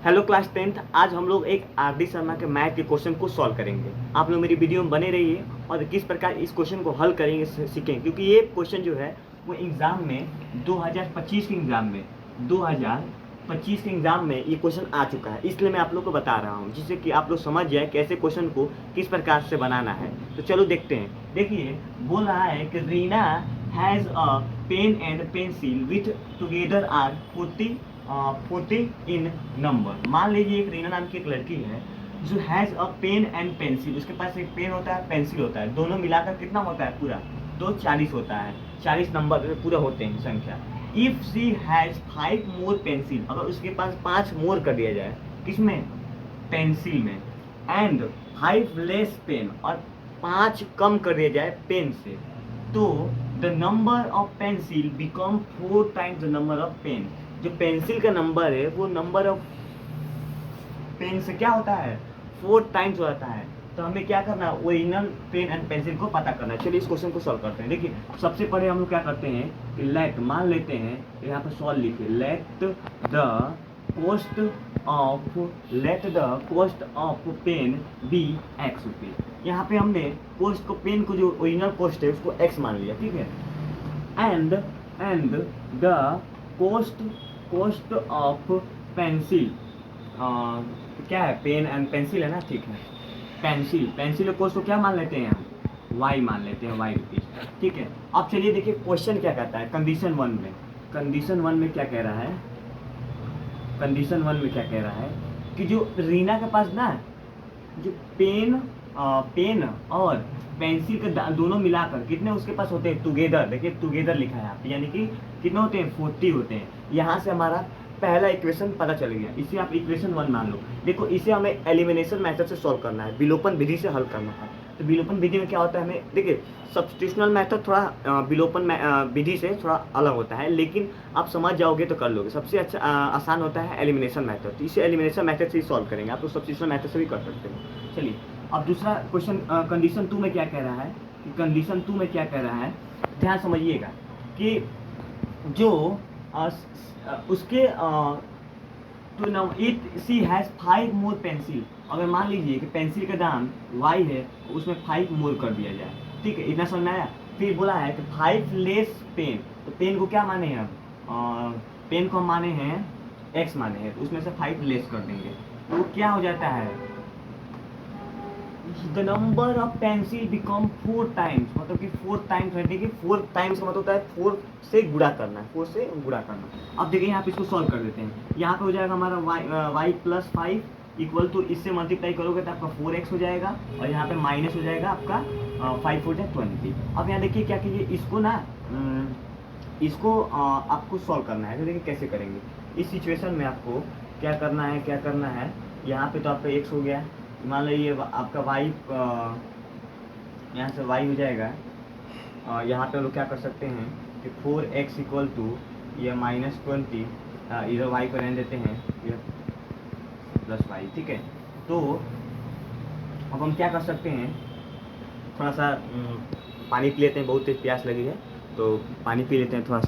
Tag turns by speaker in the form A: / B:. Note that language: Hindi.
A: Hello class 10th। आज हम लोग एक आर.डी. शर्मा के मैथ के क्वेश्चन को सॉल्व करेंगे। आप लोग मेरी वीडियो में बने रहिए और किस प्रकार इस क्वेश्चन को हल करेंगे सीखेंगे, क्योंकि ये क्वेश्चन जो है वो एग्ज़ाम में 2025 के एग्ज़ाम में ये क्वेश्चन आ चुका है। इसलिए मैं आप लोग को बता रहा हूँ, जिससे कि आप लोग समझ जाए कि ऐसे क्वेश्चन को किस प्रकार से बनाना है। तो चलो देखते हैं। देखिए, बोल रहा है कि Reena has a pen and pencil with together are 40 in number. मान लीजिए एक रीना नाम की एक लड़की है जो has a pen and pencil, उसके पास एक पेन होता है, पेंसिल होता है, दोनों मिलाकर कितना होता है पूरा, तो 40 होता है। 40 नंबर पूरा होते हैं संख्या। If she has 5 more pencil, अगर उसके पास 5 मोर कर दिया जाए, किसमें, पेंसिल में, एंड 5 लेस पेन, और 5 कम कर दिया जाए पेन से, तो the number of pencil become 4 times the number of pen. जो पेंसिल का नंबर है वो नंबर ऑफ पेन से क्या होता है, 4 टाइम्स हो जाता है। तो हमें क्या करना है, ओरिजिनल पेन एंड पेंसिल को पता करना है। चलिए इस क्वेश्चन को सॉल्व करते हैं। देखिए, सबसे पहले हम लोग क्या करते हैं कि लेट, मान लेते हैं, यहाँ पर सॉल्व लिखे, let the cost of pen be x रुपये। यहाँ पे हमने कॉस्ट को, पेन को जो ओरिजिनल कॉस्ट है उसको एक्स मान लिया, ठीक है। And the cost of pencil, क्या है, पेन एंड पेंसिल है ना, ठीक है। पेंसिल और कॉस्ट को क्या मान लेते हैं हम, वाई मान लेते हैं, वाई रुपीज, ठीक है। अब चलिए देखिए क्वेश्चन क्या कहता है कंडीशन वन में क्या कह रहा है, कि जो रीना के पास ना, जो पेन और पेंसिल के दोनों मिलाकर कितने उसके पास होते हैं, टुगेदर, देखिए टुगेदर लिखा है यहाँ पे, यानी कि कितने होते हैं, 40 होते हैं। यहाँ से हमारा पहला इक्वेशन पता चल गया, इसे आप इक्वेशन 1 मान लो। देखो, इसे हमें एलिमिनेशन मेथड से सॉल्व करना है, विलोपन विधि से हल करना है। तो विलोपन विधि में क्या होता है, हमें देखिए सब्स्टिट्यूशनल मेथड थोड़ा विलोपन विधि से थोड़ा अलग होता है, लेकिन आप समझ जाओगे तो कर लोगे। सबसे अच्छा आसान होता है एलिमिनेशन मेथड, तो इसे एलिमिनेशन मेथड से ही सॉल्व करेंगे। आप लोग सब्स्टिट्यूशनल मेथड से भी कर सकते हो। चलिए, अब दूसरा क्वेश्चन कंडीशन 2 में क्या कह रहा है, ध्यान समझिएगा कि जो उसके तो now it she has 5 more pencil, अगर मान लीजिए कि पेंसिल का दाम y है, उसमें 5 मोर कर दिया जाए, ठीक है, इतना समझ में आया। फिर बोला है कि 5 लेस पेन, तो पेन को क्या माने हैं हम, पेन को हम माने हैं x माने हैं, तो उसमें से 5 लेस कर देंगे, तो क्या हो जाता है, the number of pencil become 4 times, मतलब कि 4 टाइम्स है। देखिए 4 टाइम्स का मतलब होता है 4 से गुणा करना है, 4 से गुणा करना। अब देखिए यहाँ पे इसको सॉल्व कर देते हैं। यहाँ पे हो जाएगा हमारा y प्लस 5 इक्वल टू, इससे मल्टीप्लाई करोगे तो आपका 4x हो जाएगा, और यहाँ पे माइनस हो जाएगा आपका 5 हो जाए 20। अब यहाँ देखिए क्या कीजिए, इसको ना इसको आपको सॉल्व करना है। तो देखिए कैसे करेंगे इस सिचुएशन में, आपको क्या करना है, यहाँ पे तो आपका x हो गया, मान लीजिए आपका y, यहाँ से y हो जाएगा, यहाँ पे हम लोग क्या कर सकते हैं कि 4x इक्वल टू ये -20, इधर y को रहने देते हैं, ये प्लस y, ठीक है। तो अब हम क्या कर सकते हैं, थोड़ा सा पानी पी लेते हैं, बहुत तेज प्यास लगी है, तो पानी पी लेते हैं थोड़ा सा।